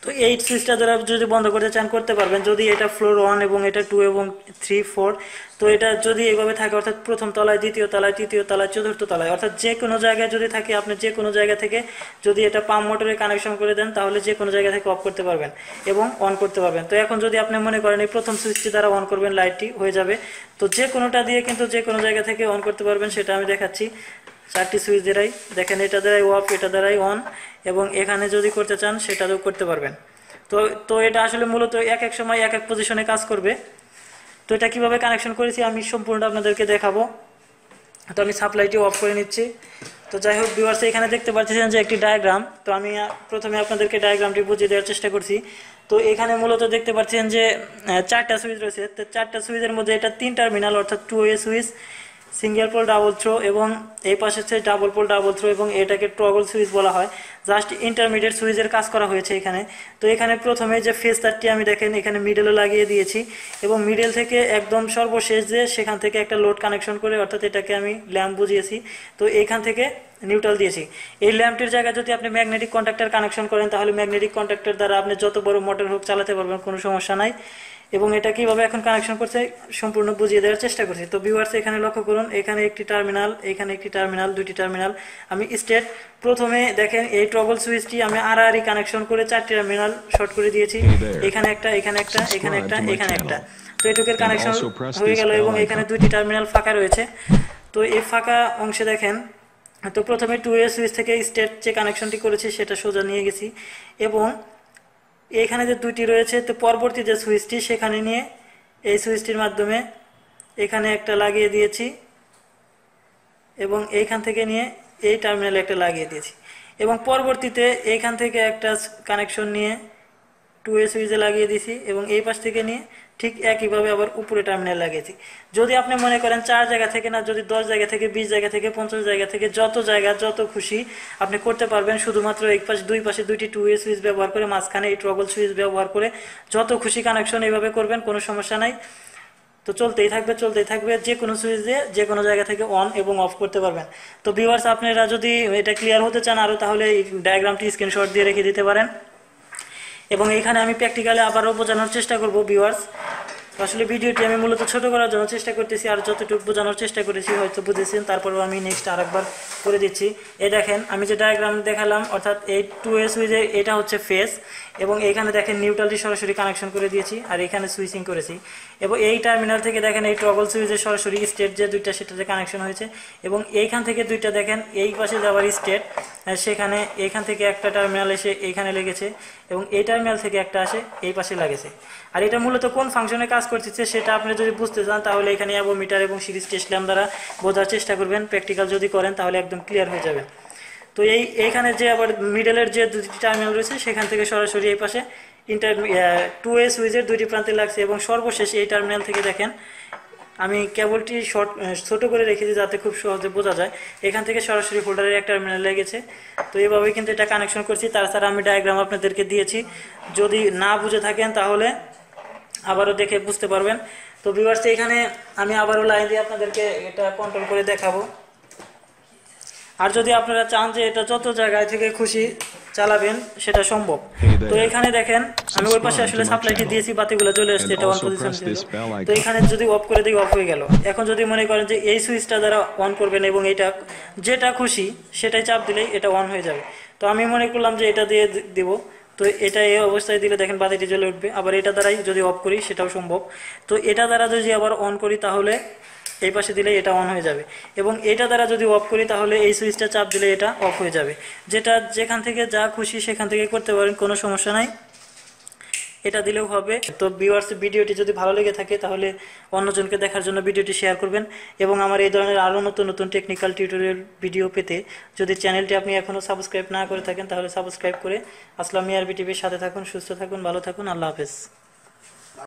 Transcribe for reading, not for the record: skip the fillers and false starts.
তো এই সুইচটা দ্বারা যদি বন্ধ করতে চান করতে পারবেন, যদি এটা ফ্লোর 1 এবং এটা 2 এবং 3 4। তো এটা যদি এইভাবে থাকে অর্থাৎ প্রথম তলায়, দ্বিতীয় তলায়, তৃতীয় তলায়, চতুর্থ তলায়, অর্থাৎ যে কোনো জায়গায় যদি থাকে, আপনি যে কোনো জায়গা থেকে যদি এটা পাম্প মোটরে কানেকশন করে দেন তাহলে যে কোনো জায়গা থেকে অফ করতে পারবেন এবং অন করতে পারবেন। তো এখন যদি আপনি মনে করেন এই প্রথম সুইচটি দ্বারা অন করবেন, লাইটটি হয়ে যাবে। তো যে কোনোটা দিয়ে কিন্তু যে কোনো জায়গা থেকে অন করতে পারবেন, সেটা আমি দেখাচ্ছি। 4টি সুইচ দ্বারাই দেখেন, এটা দ্বারাই অফ, এটা দ্বারাই অন, এবং এখানে যদি করতে চান সেটাও করতে পারবেন। তো তো এটা আসলে মূলত এক এক সময় এক এক পজিশনে কাজ করবে। তো এটা কিভাবে কানেকশন করেছি আমি সম্পূর্ণ আপনাদেরকে দেখাবো। তো আমি সাপ্লাইটি অফ করে নিচ্ছি। তো যাই হোক ভিউয়ার্স, এখানে দেখতে পাচ্ছেন যে একটি ডায়াগ্রাম। তো আমি প্রথমে আপনাদেরকে ডায়াগ্রামটি বুঝিয়ে দেওয়ার চেষ্টা করছি। তো এখানে মূলত দেখতে পাচ্ছেন যে 4টা সুইচ রয়েছে। তো 4টা সুইচের মধ্যে এটা 3 টার্মিনাল, অর্থাৎ 2 way switch, single pole double throw, এবং এই পাশে হচ্ছে ডাবল পোল ডাবল থ্রো, এবং এটাকে টগল সুইচ বলা হয়। জাস্ট ইন্টারমিডিয়েট সুইচের কাজ করা হয়েছে এখানে। তো এখানে প্রথমে যে ফেজ তারটি আমি দেখেন এখানে মিডলে লাগিয়ে দিয়েছি, এবং মিডল থেকে একদম সর্বশেষ যে সেখান থেকে একটা লোড কানেকশন করে, অর্থাৎ এটাকে আমি ল্যাম্প বুঝিয়েছি। তো এইখান থেকে নিউট্রাল দিয়েছি। এই ল্যাম্পটির জায়গায় যদি আপনি ম্যাগনেটিক কন্ট্যাক্টর কানেকশন করেন তাহলে ম্যাগনেটিক কন্ট্যাক্টর দ্বারা আপনি যত বড় মোটর হোক চালাতে পারবেন, কোনো সমস্যা নাই। এবং এটা কিভাবে এখন কানেকশন করছে সম্পূর্ণ বুঝিয়ে দেওয়ার চেষ্টা করছি। তো ভিউয়ার্স এখানে লক্ষ্য করুন, এখানে একটি টার্মিনাল, এখানে একটি টার্মিনাল, দুটি টার্মিনাল। আমি স্টেট প্রথমে দেখেন এই টগল সুইচটি আমি আড়াআড়ি কানেকশন করে 4টি টার্মিনাল শর্ট করে দিয়েছি। এখানে একটা, এখানে একটা, এখানে একটা, এখানে একটা। তো এটুকের কানেকশন হয়ে গেল, এবং এখানে 2টি টার্মিনাল ফাঁকা রয়েছে। তো এই ফাঁকা অংশে দেখেন, তো প্রথমে 2 ওয়ে সুইচ থেকে স্টেট যে কানেকশনটি করেছি সেটা সোজা নিয়ে গেছি, এবং এখানে যে 2টি রয়েছে তো পরবর্তী যে সুইচটি সেখানে নিয়ে এই সুইচটির মাধ্যমে এখানে একটা লাগিয়ে দিয়েছি, এবং এইখান থেকে নিয়ে এই টার্মিনালে একটা লাগিয়ে দিয়েছি, এবং পরবর্তীতে এইখান থেকে একটা কানেকশন নিয়ে 2 ওয়ে সুইচে লাগিয়ে দিয়েছি, এবং এই পাশ থেকে নিয়ে ঠিক একইভাবে আবার উপরে টার্মিনাল লাগিয়েছি। যদি আপনি মনে করেন 4 জায়গা থেকে না, যদি 10 জায়গা থেকে, 20 জায়গা থেকে, 50 জায়গা থেকে, যত জায়গা যত খুশি আপনি করতে পারবেন, শুধুমাত্র এই পাশে দুই পাশে 2টি 2 ওয়ে সুইচ ব্যবহার করে, মাঝখানে এই টগল সুইচ ব্যবহার করে যত খুশি কানেকশন এইভাবে করবেন, কোনো সমস্যা নাই। তো চলতেই থাকবে, চলতেই থাকবে, যে কোনো সুইচ দিয়ে যে কোনো জায়গা থেকে অন এবং অফ করতে পারবেন। তো ভিউয়ার্স আপনারা যদি এটা ক্লিয়ার হতে চান আরও, তাহলে এই ডায়াগ্রামটি স্ক্রিনশট দিয়ে রেখে দিতে পারেন, এবং এখানে আমি প্র্যাকটিক্যালি আবারও বোঝানোর চেষ্টা করব ভিউয়ার্স। আসলে ভিডিওটি আমি মূলত ছোট করার জন্য চেষ্টা করতেছি, আর যতটুকু বোঝানোর চেষ্টা করেছি হয়তো বুঝেছেন, তারপরেও আমি নেক্সট আরেকবার করে দিচ্ছি। এই দেখেন আমি যে ডায়াগ্রাম দেখালাম, অর্থাৎ এই 2 ওয়ে সুইচে এটা হচ্ছে ফেজ, এবং এইখানে দেখেন নিউট্রালটি সরাসরি কানেকশন করে দিয়েছি, আর এখানে সুইচিং করেছি, এবং এই টার্মিনাল থেকে দেখেন এই টগল সুইচের সরাসরি স্টেট যে 2টা সেটাতে কানেকশন হয়েছে, এবং এইখান থেকে 2টা দেখেন এই পাশে যাওয়ার স্টেট, সেখানে এইখান থেকে একটা টার্মিনাল এসে এইখানে লেগেছে, এবং এই টার্মিনাল থেকে একটা আসে এই পাশে লাগেছে। আর এটা মূলত কোন ফাংশনে কাজ করতেছে সেটা আপনি যদি বুঝতে চান তাহলে এখানে অ্যাভোমিটার এবং সিরিজ টেস্ট ল্যাম্প দ্বারা বোঝার চেষ্টা করবেন। প্র্যাকটিক্যাল যদি করেন তাহলে একদম ক্লিয়ার হয়ে যাবে। তো এইখানে যে আবার মিডলের যে 2টি টার্মিনাল রয়েছে সেখান থেকে সরাসরি এই পাশে 2 ওয়ে সুইচের 2টি প্রান্তে লাগছে, এবং সর্বশেষ এই টার্মিনাল থেকে দেখেন আমি কেবলটি ছোট করে রেখেছি যাতে খুব সহজে বোঝা যায়। এখান থেকে সরাসরি হোল্ডারের একটা টার্মিনাল লেগেছে। তো এইভাবেই কিন্তু এটা কানেকশন করছি। তাছাড়া আমি ডায়াগ্রাম আপনাদেরকে দিয়েছি, যদি না বুঝে থাকেন তাহলে আবারও দেখে বুঝতে পারবেন। তো ভিউয়ার্স এখানে আমি আবারও লাইন দিয়ে আপনাদেরকে এটা কন্ট্রোল করে দেখাবো। আর যদি আপনারা চান যে এটা যত জায়গায় থেকে খুশি চালাবেন সেটা সম্ভব। তো এখানে দেখেন আমি ওই পাশে আসলে সাপ্লাইটি দিয়েছি, বাতিগুলো চলে আসছে, এটা অন পজিশন ছিল। তো এখানে যদি অফ করে দিই অফ হয়ে গেল। এখন যদি মনে করেন যে এই সুইচটা দ্বারা অন করবেন এবং এটা যেটা খুশি সেটাই চাপ দিলেই এটা অন হয়ে যাবে। তো আমি মনে করলাম যে এটা দিয়ে দিব। তো এটা এই অবস্থায় দিলে দেখেন বাতিটি জ্বলে উঠবে। আবার এটা দ্বারাই যদি অফ করি সেটাও সম্ভব। তো এটা দ্বারা যদি আবার অন করি তাহলে এই পাশে দিলে এটা অন হয়ে যাবে, এবং এটা দ্বারা যদি অফ করি তাহলে এই সুইচটা চাপ দিলে এটা অফ হয়ে যাবে। যেটা যেখান থেকে যা খুশি সেখান থেকে করতে পারেন, কোনো সমস্যা নাই, এটা দিলেও হবে। তো ভিউয়ার্স ভিডিওটি যদি ভালো লেগে থাকে তাহলে অন্যজনকে দেখার জন্য ভিডিওটি শেয়ার করবেন, এবং আমার এই ধরনের আরও নতুন নতুন টেকনিক্যাল টিউটোরিয়াল ভিডিও পেতে যদি চ্যানেলটি আপনি এখনও সাবস্ক্রাইব না করে থাকেন তাহলে সাবস্ক্রাইব করে আসলাম মিয়ার বিটিভির সাথে থাকুন। সুস্থ থাকুন, ভালো থাকুন, আল্লাহ হাফেজ।